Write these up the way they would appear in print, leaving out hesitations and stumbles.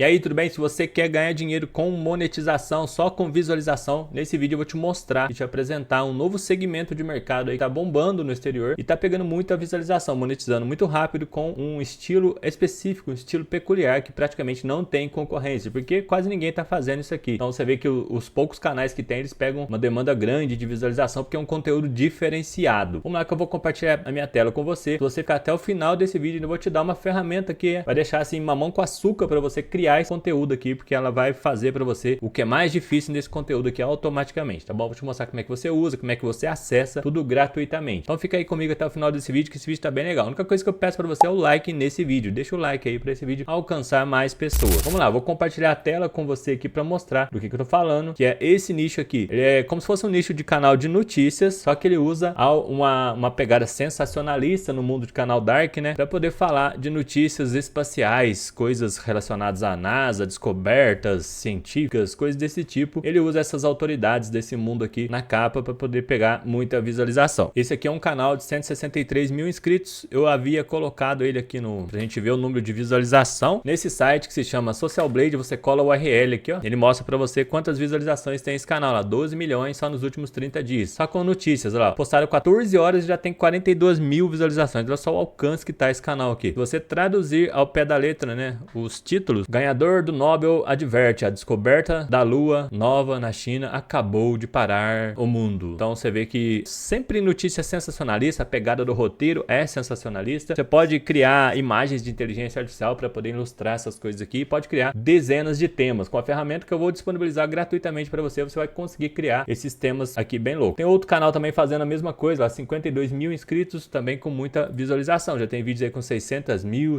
E aí, tudo bem? Se você quer ganhar dinheiro com monetização, só com visualização, nesse vídeo eu vou te mostrar e te apresentar um novo segmento de mercado aí que tá bombando no exterior e tá pegando muita visualização, monetizando muito rápido com um estilo específico, um estilo peculiar que praticamente não tem concorrência, porque quase ninguém tá fazendo isso aqui. Então você vê que os poucos canais que tem, eles pegam uma demanda grande de visualização porque é um conteúdo diferenciado. Vamos lá que eu vou compartilhar a minha tela com você. Se você ficar até o final desse vídeo, eu vou te dar uma ferramenta que vai deixar assim mamão com açúcar para você criar esse conteúdo aqui, porque ela vai fazer para você o que é mais difícil nesse conteúdo aqui automaticamente, tá bom? Vou te mostrar como é que você usa, como é que você acessa, tudo gratuitamente. Então fica aí comigo até o final desse vídeo, que esse vídeo tá bem legal. A única coisa que eu peço para você é o like nesse vídeo. Deixa o like aí para esse vídeo alcançar mais pessoas. Vamos lá, vou compartilhar a tela com você aqui para mostrar do que eu tô falando, que é esse nicho aqui. Ele é como se fosse um nicho de canal de notícias, só que ele usa uma pegada sensacionalista no mundo de canal Dark, né? Para poder falar de notícias espaciais, coisas relacionadas à NASA, descobertas científicas, coisas desse tipo. Ele usa essas autoridades desse mundo aqui na capa para poder pegar muita visualização. Esse aqui é um canal de 163 mil inscritos. Eu havia colocado ele aqui pra gente ver o número de visualização nesse site que se chama Social Blade. Você cola o URL aqui, ó. Ele mostra para você quantas visualizações tem esse canal lá. 12 milhões só nos últimos 30 dias. Só com notícias, olha lá. Postaram 14 horas e já tem 42 mil visualizações. Olha só o alcance que tá esse canal aqui. Se você traduzir ao pé da letra, né, os títulos: ganhador do Nobel adverte, a descoberta da lua nova na China acabou de parar o mundo. Então você vê que sempre notícia sensacionalista, a pegada do roteiro é sensacionalista. Você pode criar imagens de inteligência artificial para poder ilustrar essas coisas aqui, pode criar dezenas de temas. Com a ferramenta que eu vou disponibilizar gratuitamente para você, você vai conseguir criar esses temas aqui bem loucos. Tem outro canal também fazendo a mesma coisa, lá 52 mil inscritos, também com muita visualização. Já tem vídeos aí com 600 mil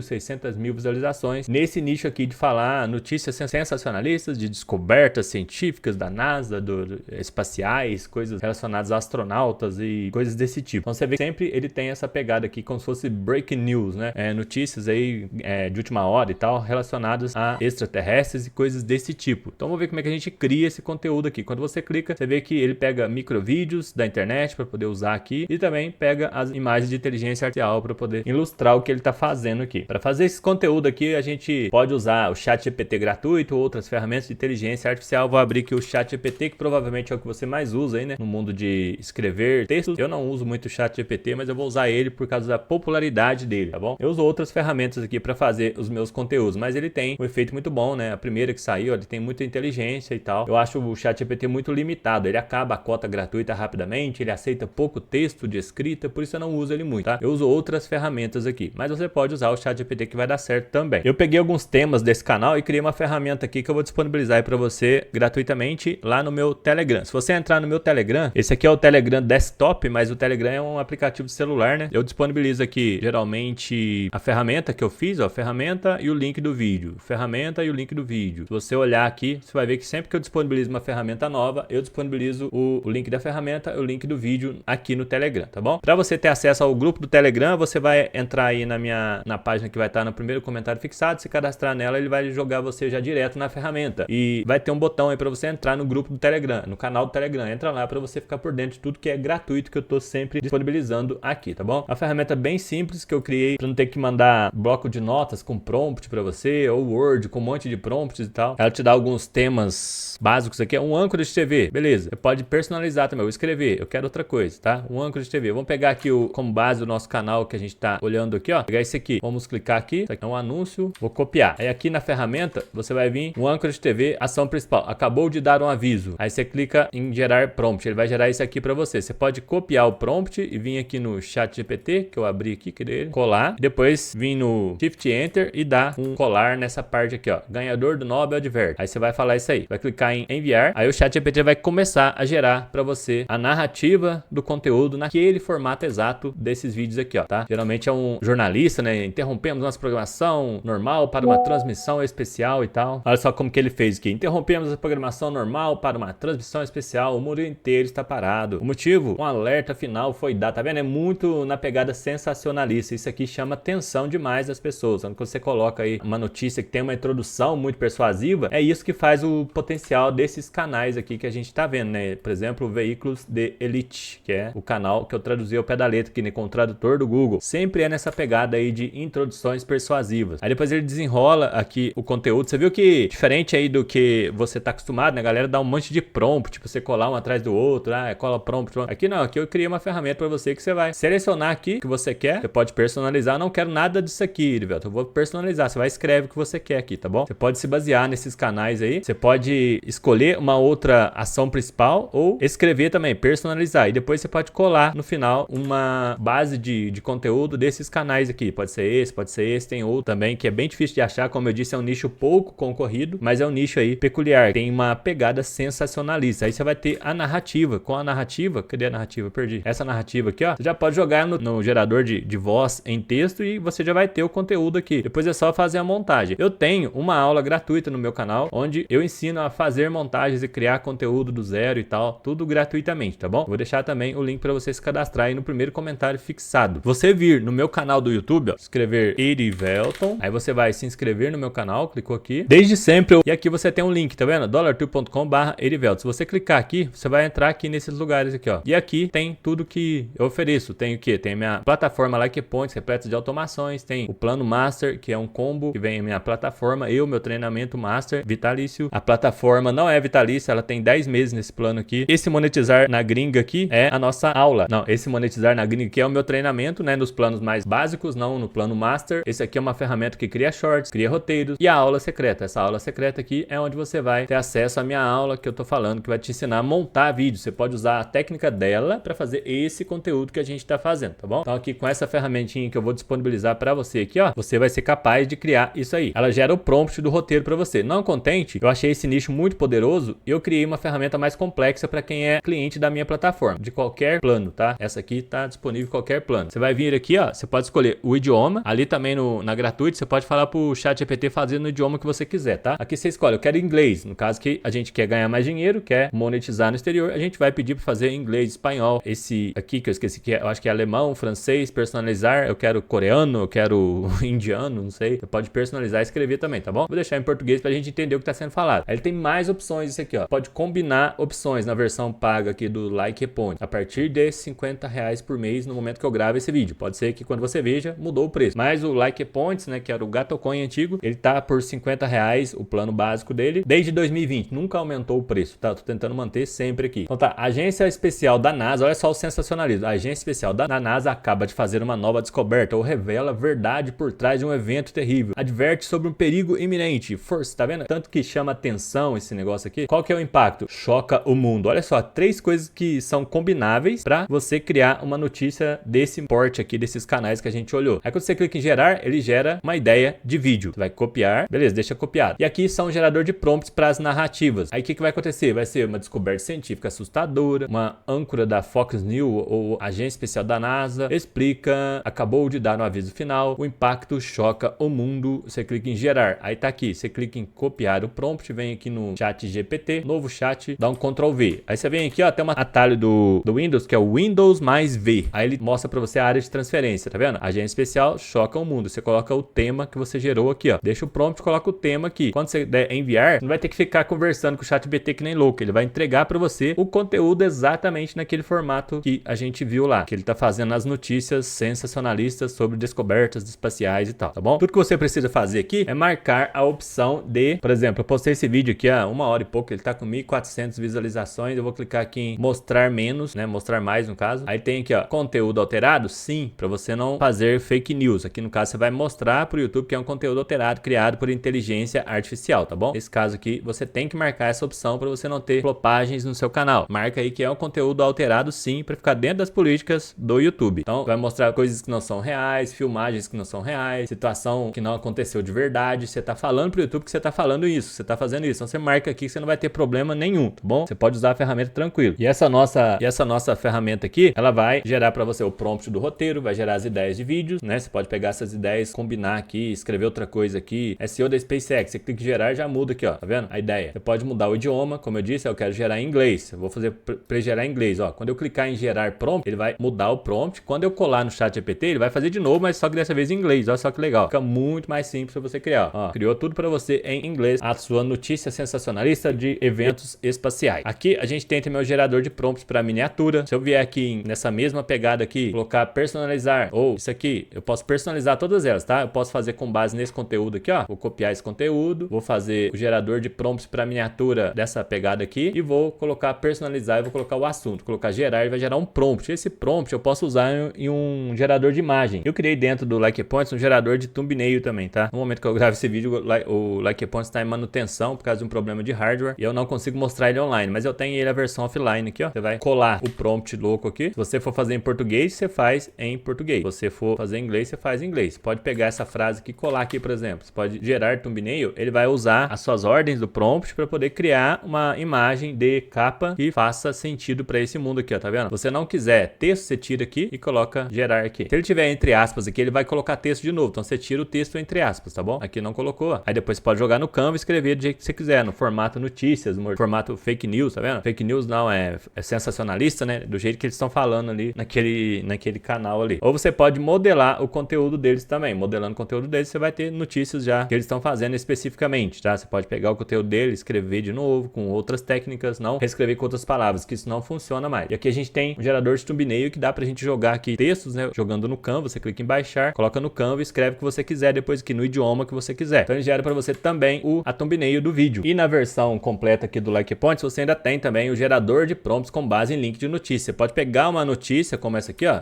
visualizações. Nesse nicho aqui de falar notícias sensacionalistas, de descobertas científicas da NASA, espaciais, coisas relacionadas a astronautas e coisas desse tipo. Então você vê que sempre ele tem essa pegada aqui como se fosse breaking news, né? Notícias aí de última hora e tal, relacionadas a extraterrestres e coisas desse tipo. Então vamos ver como é que a gente cria esse conteúdo aqui. Quando você clica, você vê que ele pega microvídeos da internet para poder usar aqui e também pega as imagens de inteligência artificial para poder ilustrar o que ele está fazendo aqui. Para fazer esse conteúdo aqui, a gente pode usar o ChatGPT gratuito ou outras ferramentas de inteligência artificial. Vou abrir aqui o ChatGPT, que provavelmente é o que você mais usa aí, né, no mundo de escrever textos. Eu não uso muito o ChatGPT, mas eu vou usar ele por causa da popularidade dele, tá bom? Eu uso outras ferramentas aqui para fazer os meus conteúdos, mas ele tem um efeito muito bom, né? A primeira que saiu, ele tem muita inteligência e tal. Eu acho o ChatGPT muito limitado. Ele acaba a cota gratuita rapidamente, ele aceita pouco texto de escrita, por isso eu não uso ele muito, tá? Eu uso outras ferramentas aqui, mas você pode usar o ChatGPT que vai dar certo também. Eu peguei alguns temas desse canal e criei uma ferramenta aqui que eu vou disponibilizar aí para você gratuitamente lá no meu Telegram. Se você entrar no meu Telegram, esse aqui é o Telegram desktop, mas o Telegram é um aplicativo de celular, né? Eu disponibilizo aqui geralmente a ferramenta que eu fiz, ó, ferramenta e o link do vídeo, ferramenta e o link do vídeo. Se você olhar aqui, você vai ver que sempre que eu disponibilizo uma ferramenta nova, eu disponibilizo o link da ferramenta e o link do vídeo aqui no Telegram, tá bom? Para você ter acesso ao grupo do Telegram, você vai entrar aí na página que vai estar no primeiro comentário fixado, se cadastrar nela, ele vai jogar você já direto na ferramenta e vai ter um botão aí para você entrar no grupo do Telegram, no canal do Telegram. Entra lá para você ficar por dentro de tudo que é gratuito que eu tô sempre disponibilizando aqui, tá bom? A ferramenta é bem simples que eu criei para não ter que mandar bloco de notas com prompt para você ou Word com um monte de prompts e tal. Ela te dá alguns temas básicos aqui, é um âncora de TV, beleza? Você pode personalizar também, eu escrever, eu quero outra coisa, tá? Um âncora de TV. Vamos pegar aqui como base o nosso canal que a gente tá olhando aqui, ó. Pegar esse aqui, vamos clicar aqui, isso aqui é um anúncio, vou copiar. Aí aqui na ferramenta, você vai vir um âncora de TV, ação principal, acabou de dar um aviso. Aí você clica em gerar prompt, ele vai gerar isso aqui para você. Você pode copiar o prompt e vir aqui no ChatGPT, que eu abri aqui, querer colar, depois vir no Shift Enter e dar um colar nessa parte aqui, ó, ganhador do Nobel adverte. Aí você vai falar isso aí, vai clicar em enviar, aí o ChatGPT vai começar a gerar para você a narrativa do conteúdo naquele formato exato desses vídeos aqui, ó, tá? Geralmente é um jornalista, né? Interrompemos nossa programação normal para uma transmissão especial e tal. Olha só como que ele fez aqui. Interrompemos a programação normal para uma transmissão especial. O mundo inteiro está parado. O motivo? Um alerta final foi dado. Tá vendo? É muito na pegada sensacionalista. Isso aqui chama atenção demais das pessoas. Quando você coloca aí uma notícia que tem uma introdução muito persuasiva, é isso que faz o potencial desses canais aqui que a gente tá vendo, né? Por exemplo, Veículos de Elite, que é o canal que eu traduzi ao pé da letra aqui, né, com o tradutor do Google. Sempre é nessa pegada aí de introduções persuasivas. Aí depois ele desenrola aqui aqui o conteúdo. Você viu que, diferente aí do que você tá acostumado, né? A galera dá um monte de prompt, tipo, você colar um atrás do outro, cola prompt. Aqui não, aqui eu criei uma ferramenta para você que você vai selecionar aqui o que você quer. Você pode personalizar. Não quero nada disso aqui, Erivelton. Eu vou personalizar. Você vai escrever o que você quer aqui, tá bom? Você pode se basear nesses canais aí. Você pode escolher uma outra ação principal ou escrever também, personalizar. E depois você pode colar no final uma base de conteúdo desses canais aqui. Pode ser esse, tem outro também, que é bem difícil de achar. Como eu disse, é um nicho pouco concorrido, mas é um nicho aí peculiar. Tem uma pegada sensacionalista. Aí você vai ter a narrativa. Com a narrativa, cadê a narrativa? Perdi. Essa narrativa aqui, ó, você já pode jogar no gerador de voz em texto e você já vai ter o conteúdo aqui. Depois é só fazer a montagem. Eu tenho uma aula gratuita no meu canal, onde eu ensino a fazer montagens e criar conteúdo do zero e tal, tudo gratuitamente, tá bom? Vou deixar também o link para você se cadastrar aí no primeiro comentário fixado. Você vir no meu canal do YouTube, ó, escrever Erivelton, aí você vai se inscrever no meu canal, clicou aqui. Desde sempre, e aqui você tem um link, tá vendo? dollartube.com/Erivelton. Se você clicar aqui, você vai entrar aqui nesses lugares aqui, ó. E aqui tem tudo que eu ofereço. Tem o quê? Tem a minha plataforma LikePoints, repleta de automações, tem o plano Master, que é um combo que vem a minha plataforma, meu treinamento Master vitalício. A plataforma não é vitalícia, ela tem 10 meses nesse plano aqui. Esse monetizar na gringa aqui é a nossa aula. Não, esse monetizar na gringa aqui é o meu treinamento, né, nos planos mais básicos, não no plano Master. Esse aqui é uma ferramenta que cria shorts, cria roteiros, e a aula secreta. Essa aula secreta aqui é onde você vai ter acesso à minha aula que eu tô falando, que vai te ensinar a montar vídeo. Você pode usar a técnica dela para fazer esse conteúdo que a gente tá fazendo, tá bom? Então aqui com essa ferramentinha que eu vou disponibilizar para você aqui, ó, você vai ser capaz de criar isso aí. Ela gera o prompt do roteiro para você. Não contente, eu achei esse nicho muito poderoso e eu criei uma ferramenta mais complexa para quem é cliente da minha plataforma, de qualquer plano, tá? Essa aqui tá disponível em qualquer plano. Você vai vir aqui, ó, você pode escolher o idioma. Ali também na gratuita, você pode falar pro ChatGPT fazer no idioma que você quiser, tá? Aqui você escolhe, eu quero inglês. No caso que a gente quer ganhar mais dinheiro, quer monetizar no exterior, a gente vai pedir para fazer inglês, espanhol. Esse aqui que eu esqueci que eu acho que é alemão, francês, personalizar. Eu quero coreano, eu quero indiano, não sei. Você pode personalizar e escrever também, tá bom? Vou deixar em português pra gente entender o que tá sendo falado. Aí ele tem mais opções esse aqui, ó. Pode combinar opções na versão paga aqui do LikePoint. A partir de R$50 por mês no momento que eu gravo esse vídeo. Pode ser que quando você veja, mudou o preço. Mas o LikePoints, né, que era o Gatocoin antigo, ele tá por R$50, o plano básico dele, desde 2020. Nunca aumentou o preço, tá? Tô tentando manter sempre aqui. Então tá, a Agência Especial da NASA, olha só o sensacionalismo. A Agência Especial da NASA acaba de fazer uma nova descoberta ou revela verdade por trás de um evento terrível. Adverte sobre um perigo iminente. Força, tá vendo? Tanto que chama atenção esse negócio aqui. Qual que é o impacto? Choca o mundo. Olha só, 3 coisas que são combináveis para você criar uma notícia desse porte aqui, desses canais que a gente olhou. Aí quando você clica em gerar, ele gera uma ideia de vídeo. Você vai copiar, beleza, deixa copiado. E aqui são um gerador de prompts para as narrativas. Aí o que vai acontecer? Vai ser uma descoberta científica assustadora, uma âncora da Fox News ou Agência Especial da NASA explica, acabou de dar no aviso final, o impacto choca o mundo. Você clica em gerar, aí tá aqui, você clica em copiar o prompt, vem aqui no chat GPT, novo chat, dá um Ctrl V. Aí você vem aqui, ó, tem um atalho do Windows, que é o Windows mais V. Aí ele mostra pra você a área de transferência, tá vendo? Agência Especial choca o mundo. Você coloca o tema que você gerou aqui, ó. Deixa o prompt, coloca o tema aqui. Quando você der enviar, você não vai ter que ficar conversando com o chat GPT que nem louco. Ele vai entregar pra você o conteúdo exatamente naquele formato que a gente viu lá, que ele tá fazendo as notícias sensacionalistas sobre descobertas espaciais e tal, tá bom? Tudo que você precisa fazer aqui é marcar a opção de, por exemplo, eu postei esse vídeo aqui há 1 hora e pouco, ele tá com 1.400 visualizações, eu vou clicar aqui em mostrar menos, né, mostrar mais no caso. Aí tem aqui, ó, conteúdo alterado, sim, para você não fazer fake news. Aqui no caso você vai mostrar pro YouTube que é um conteúdo alterado criado por inteligência artificial, tá bom? Nesse caso aqui você tem que marcar essa opção para você não ter flopagens no seu canal. Marca aí que é um conteúdo alterado, sim, para ficar dentro das políticas do YouTube. Então vai mostrar coisas que não são reais, filmagens que não são reais, situação que não aconteceu de verdade. Você tá falando pro YouTube que você tá falando isso, você tá fazendo isso. Então você marca aqui que você não vai ter problema nenhum, tá bom? Você pode usar a ferramenta tranquilo. E essa nossa ferramenta aqui, ela vai gerar para você o prompt do roteiro, vai gerar as ideias de vídeos, né? Você pode pegar essas ideias, combinar aqui, escrever outra coisa aqui. SEO da SpaceX, você clica em gerar, já muda aqui, ó, tá vendo? A ideia. Você pode mudar o idioma, como eu disse, eu quero gerar em inglês. Eu vou fazer para gerar em inglês, ó. Quando eu clicar em gerar prompt, ele vai mudar o prompt. Quando eu colar no chat GPT, ele vai fazer de novo, mas só que dessa vez em inglês. Olha só que legal. Fica muito mais simples para você criar, ó. Criou tudo para você em inglês, a sua notícia sensacionalista de eventos espaciais. Aqui a gente tem também o gerador de prompts para miniatura. Se eu vier aqui nessa mesma pegada aqui, colocar personalizar, ou isso aqui, eu posso personalizar todas elas, tá? Eu posso fazer com base nesse conteúdo aqui, aqui, ó, vou copiar esse conteúdo, vou fazer o gerador de prompts para miniatura dessa pegada aqui e vou colocar personalizar e vou colocar o assunto, colocar gerar e vai gerar um prompt. Esse prompt eu posso usar em um gerador de imagem. Eu criei dentro do Likepoints um gerador de thumbnail também, tá? No momento que eu gravo esse vídeo, o Likepoints está em manutenção por causa de um problema de hardware e eu não consigo mostrar ele online, mas eu tenho ele a versão offline aqui, ó. Você vai colar o prompt louco aqui. Se você for fazer em português, você faz em português. Se você for fazer em inglês, você faz em inglês. Você pode pegar essa frase aqui e colar aqui, por exemplo. Você pode gerar thumbnail, ele vai usar as suas ordens do prompt para poder criar uma imagem de capa que faça sentido para esse mundo aqui, ó, tá vendo? Se você não quiser texto, você tira aqui e coloca gerar aqui. Se ele tiver entre aspas aqui, ele vai colocar texto de novo. Então você tira o texto entre aspas, tá bom? Aqui não colocou, ó. Aí depois você pode jogar no Canva e escrever do jeito que você quiser, no formato notícias, no formato fake news, tá vendo? Fake news não é sensacionalista, né? Do jeito que eles estão falando ali naquele canal ali. Ou você pode modelar o conteúdo deles também. Modelando o conteúdo deles, você vai ter notícias já que eles estão fazendo especificamente, tá? Você pode pegar o conteúdo dele, escrever de novo com outras técnicas, não reescrever com outras palavras, que isso não funciona mais. E aqui a gente tem um gerador de thumbnail que dá pra gente jogar aqui textos, né? Jogando no Canva, você clica em baixar, coloca no Canva e escreve o que você quiser depois aqui no idioma que você quiser. Então ele gera pra você também a thumbnail do vídeo. E na versão completa aqui do Likepoints, você ainda tem também o gerador de prompts com base em link de notícia. Você pode pegar uma notícia como essa aqui, ó,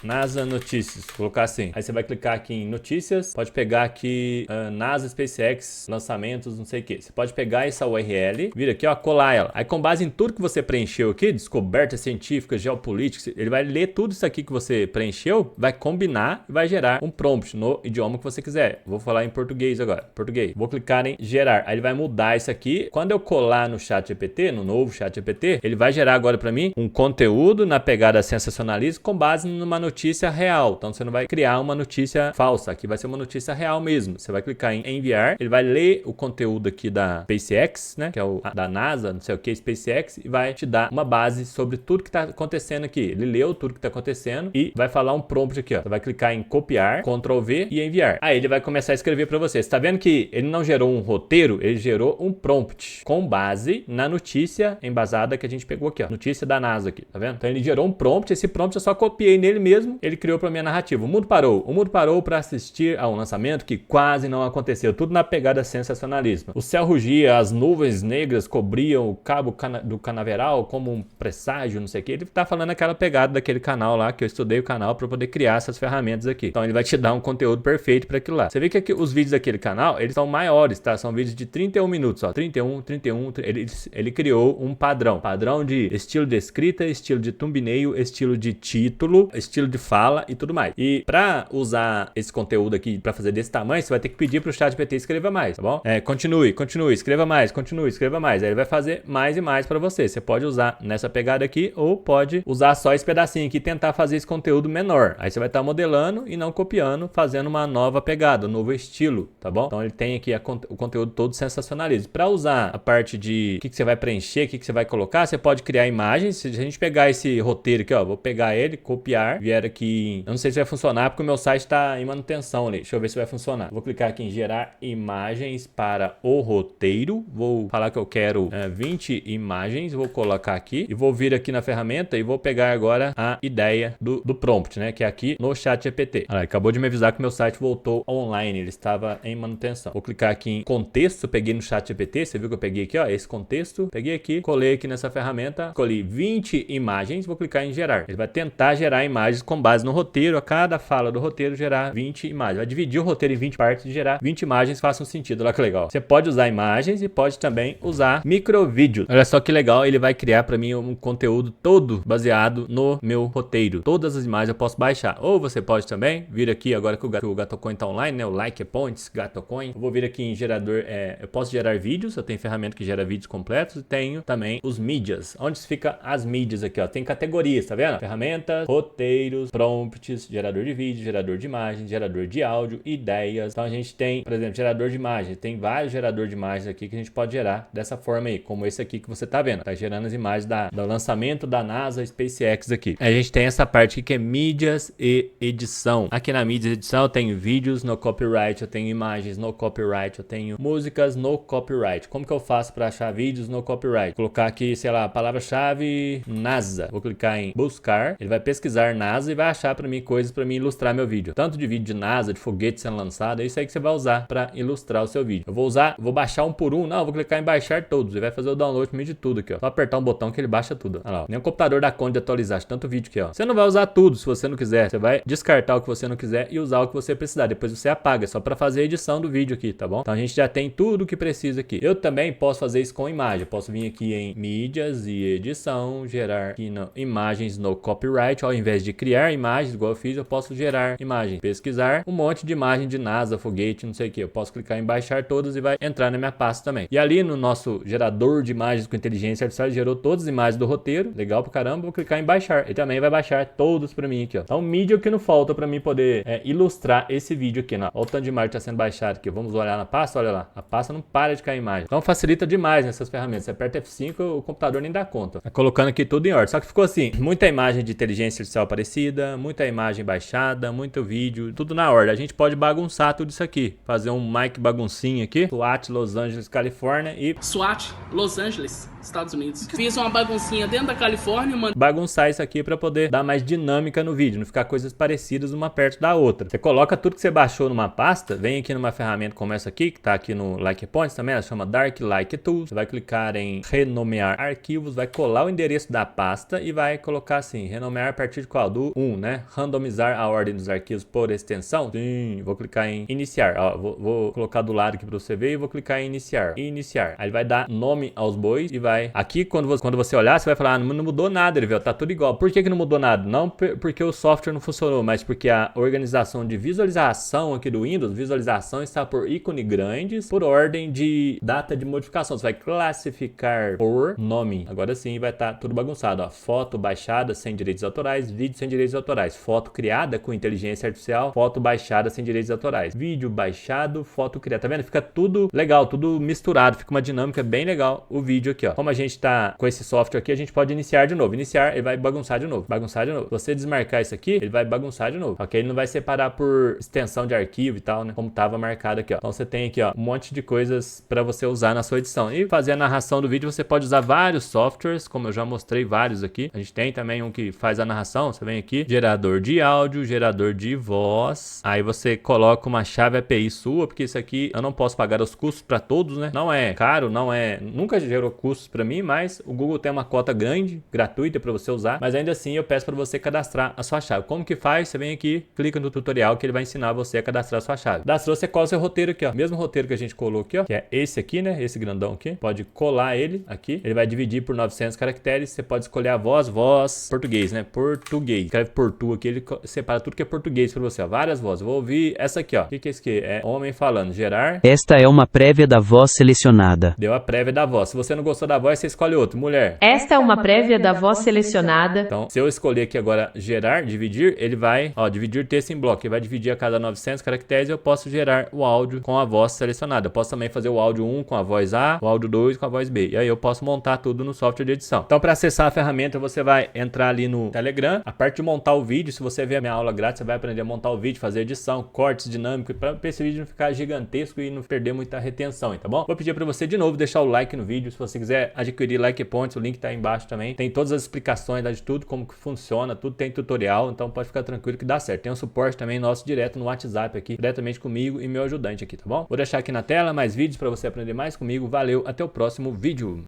NASA Notícias, colocar assim. Aí você vai clicar aqui em notícias, pode pegar aqui NASA SpaceX lançamentos, não sei o que. Você pode pegar essa URL, vir aqui, ó, colar ela. Aí com base em tudo que você preencheu aqui, descobertas científicas, geopolíticas, ele vai ler tudo isso aqui que você preencheu, vai combinar e vai gerar um prompt no idioma que você quiser. Vou falar em português agora, português. Vou clicar em gerar. Aí ele vai mudar isso aqui. Quando eu colar no ChatGPT, no novo ChatGPT, ele vai gerar agora para mim um conteúdo na pegada sensacionalista com base numa notícia real. Então você não vai criar uma notícia falsa. Aqui vai ser uma notícia real mesmo. Você vai clicar em enviar, ele vai ler o conteúdo aqui da SpaceX, né, que é da NASA, não sei o que, SpaceX, e vai te dar uma base sobre tudo que está acontecendo aqui. Ele leu tudo que está acontecendo e vai falar um prompt aqui, ó. Você vai clicar em copiar, Ctrl V e enviar. Aí ele vai começar a escrever para você. Você tá vendo que ele não gerou um roteiro, ele gerou um prompt com base na notícia embasada que a gente pegou aqui, ó. Notícia da NASA aqui, tá vendo? Então ele gerou um prompt, esse prompt eu só copiei nele mesmo, ele criou para minha narrativa. O mundo parou para assistir a um lançamento que quase não aconteceu, tudo na pegada sensacionalismo. O céu rugia, as nuvens negras cobriam o cabo do canaveral como um presságio, não sei o que. Ele tá falando aquela pegada daquele canal lá, que eu estudei o canal para poder criar essas ferramentas aqui. Então ele vai te dar um conteúdo perfeito para aquilo lá. Você vê que aqui os vídeos daquele canal, eles são maiores, tá? São vídeos de 31 minutos, ó. 31. Ele criou um padrão de estilo de escrita, estilo de thumbnail, estilo de título, estilo de fala e tudo mais. E para usar esse conteúdo aqui, para fazer desse tamanho, você vai ter que pedir pro ChatGPT escreva mais, tá bom? Continue, escreva mais, escreva mais. Aí ele vai fazer mais e mais para você. Você pode usar nessa pegada aqui ou pode usar só esse pedacinho aqui e tentar fazer esse conteúdo menor. Aí você vai estar modelando e não copiando, fazendo uma nova pegada, um novo estilo, tá bom? Então ele tem aqui o conteúdo todo sensacionalismo. Para usar a parte de o que você vai preencher, o que você vai colocar, você pode criar imagens. Se a gente pegar esse roteiro aqui, ó, vou pegar ele, copiar, vier aqui, eu não sei se vai funcionar porque o meu site está em manutenção ali. Deixa eu ver se vai funcionar. Vou clicar aqui em gerar imagens para o roteiro. Vou falar que eu quero 20 imagens, vou colocar aqui e vou vir aqui na ferramenta e vou pegar agora a ideia do prompt, né, que é aqui no ChatGPT. Acabou de me avisar que meu site voltou online, ele estava em manutenção. Vou clicar aqui em contexto, peguei no ChatGPT, você viu que eu peguei aqui, ó, esse contexto, peguei aqui, colei aqui nessa ferramenta, escolhi 20 imagens, vou clicar em gerar. Ele vai tentar gerar imagens com base no roteiro, a cada fala do roteiro gerar 20 imagens. Vai dividir o roteiro em 20 partes e gerar 20 imagens que façam sentido. Olha que legal. Você pode usar imagens e pode também usar microvídeos. Olha só que legal, ele vai criar para mim um conteúdo todo baseado no meu roteiro. Todas as imagens eu posso baixar. Ou você pode também vir aqui, agora que o Gatocoin tá online, né? O Likepoints, Gatocoin. Eu vou vir aqui em gerador, eu posso gerar vídeos, eu tenho ferramenta que gera vídeos completos e tenho também os mídias. Onde fica as mídias aqui, ó? Tem categorias, tá vendo? Ferramentas, roteiros, prompts, gerador de vídeo, gerador de imagens, gerador de áudio, ideias. Então a gente tem, por exemplo, gerador de imagens. Tem vários geradores de imagens aqui que a gente pode gerar dessa forma aí, como esse aqui que você tá vendo. Tá gerando as imagens do lançamento da NASA SpaceX aqui. A gente tem essa parte aqui que é mídias e edição. Aqui na mídias e edição eu tenho vídeos no copyright, eu tenho imagens no copyright, eu tenho músicas no copyright. Como que eu faço para achar vídeos no copyright? Colocar aqui, sei lá, palavra-chave NASA. Vou clicar em buscar, ele vai pesquisar NASA e vai achar para mim coisas para mim ilustrar meu vídeo. Tanto de vídeo de NASA, de foguete sendo lançado, é isso aí que você vai vai usar para ilustrar o seu vídeo. Eu vou baixar um por um, não, eu vou clicar em baixar todos, ele vai fazer o download de tudo aqui, ó. Só apertar um botão que ele baixa tudo. Olha lá, ó. Nem o computador dá conta de atualizar de tanto vídeo aqui, ó. Você não vai usar tudo se você não quiser, você vai descartar o que você não quiser e usar o que você precisar, depois você apaga, só para fazer a edição do vídeo aqui, tá bom? Então a gente já tem tudo o que precisa aqui. Eu também posso fazer isso com imagem, eu posso vir aqui em mídias e edição, gerar aqui no imagens no copyright, ao invés de criar imagens, igual eu fiz, eu posso gerar imagem, pesquisar um monte de imagem de NASA, foguete, não sei o que, eu posso clicar em baixar todas e vai entrar na minha pasta também. E ali no nosso gerador de imagens com inteligência artificial, ele gerou todas as imagens do roteiro, legal pra caramba, vou clicar em baixar, ele também vai baixar todos pra mim aqui, ó. Então mídia que não falta pra mim poder ilustrar esse vídeo aqui, ó. Olha o tanto de imagem que tá sendo baixado aqui, vamos olhar na pasta, olha lá, a pasta não para de cair imagem. Então facilita demais nessas ferramentas, você aperta F5, o computador nem dá conta. Tá colocando aqui tudo em ordem, só que ficou assim, muita imagem de inteligência artificial aparecida, muita imagem baixada, muito vídeo, tudo na ordem. A gente pode bagunçar tudo isso aqui, fazer um mic baguncinha aqui, SWAT, Los Angeles, Califórnia e... SWAT, Los Angeles, Estados Unidos. Fiz uma baguncinha dentro da Califórnia, mano. Bagunçar isso aqui pra poder dar mais dinâmica no vídeo, não ficar coisas parecidas uma perto da outra. Você coloca tudo que você baixou numa pasta, vem aqui numa ferramenta como essa aqui, que tá aqui no Like Points também, ela chama Dark Like Tools. Você vai clicar em renomear arquivos, vai colar o endereço da pasta e vai colocar assim, renomear a partir de qual? Do 1, né? Randomizar a ordem dos arquivos por extensão. Sim, vou clicar em iniciar. Ó, vou colocar do lado aqui pra você ver e vou clicar em iniciar. Iniciar. Aí ele vai dar nome aos bois e vai... Aqui, quando você olhar, você vai falar, ah, não mudou nada, ele viu, tá tudo igual. Por que não mudou nada? Não porque o software não funcionou, mas porque a organização de visualização aqui do Windows, visualização está por ícone grandes, por ordem de data de modificação. Você vai classificar por nome. Agora sim vai estar tudo bagunçado, ó. Foto baixada sem direitos autorais, vídeo sem direitos autorais, foto criada com inteligência artificial, foto baixada sem direitos autorais, vídeo baixado, foto criada. Tá vendo? Fica tudo legal, tudo misturado, fica uma dinâmica bem legal o vídeo aqui, ó. Como a gente tá com esse software aqui, a gente pode iniciar de novo. Iniciar, ele vai bagunçar de novo, bagunçar de novo. Se você desmarcar isso aqui, ele vai bagunçar de novo. Ok? Ele não vai separar por extensão de arquivo e tal, né? Como tava marcado aqui, ó. Então você tem aqui, ó, um monte de coisas para você usar na sua edição. E fazer a narração do vídeo, você pode usar vários softwares, como eu já mostrei vários aqui. A gente tem também um que faz a narração, você vem aqui, gerador de áudio, gerador de voz. Aí você coloca uma chave API sua, porque isso aqui eu não posso pagar os custos para todos, né? Não é caro, nunca gerou custos para mim, mas o Google tem uma cota grande, gratuita para você usar, mas ainda assim eu peço para você cadastrar a sua chave. Como que faz? Você vem aqui, clica no tutorial que ele vai ensinar você a cadastrar a sua chave. Cadastrou, você cola o seu roteiro aqui, ó. Mesmo roteiro que a gente colou aqui, ó, que é esse aqui, né? Esse grandão aqui. Pode colar ele aqui. Ele vai dividir por 900 caracteres. Você pode escolher a voz português, né? Português. Escreve portu aqui, ele separa tudo que é português para você, ó. Várias vozes. Eu vou ouvir essa aqui, ó. O que é isso aqui? É homem falando. Gerar. Esta é uma prévia da voz selecionada. Deu a prévia da voz. Se você não gostou da voz, você escolhe outro. Mulher. Esta é uma prévia da voz selecionada. Então, se eu escolher aqui agora gerar, dividir, ele vai, ó, dividir texto em bloco. Ele vai dividir a cada 900 caracteres e eu posso gerar o áudio com a voz selecionada. Eu posso também fazer o áudio 1 com a voz A, o áudio 2 com a voz B. E aí eu posso montar tudo no software de edição. Então, para acessar a ferramenta, você vai entrar ali no Telegram. A parte de montar o vídeo, se você ver a minha aula grátis, você vai aprender a montar o vídeo, fazer edição, cortes dinâmicos, para esse vídeo não ficar gigantesco e não perder muita retenção, tá bom? Vou pedir para você de novo deixar o like no vídeo. Se você quiser adquirir Like Points, o link tá aí embaixo também. Tem todas as explicações de tudo, como que funciona, tudo tem tutorial, então pode ficar tranquilo que dá certo. Tem um suporte também nosso direto no WhatsApp aqui, diretamente comigo e meu ajudante aqui, tá bom? Vou deixar aqui na tela mais vídeos para você aprender mais comigo. Valeu, até o próximo vídeo.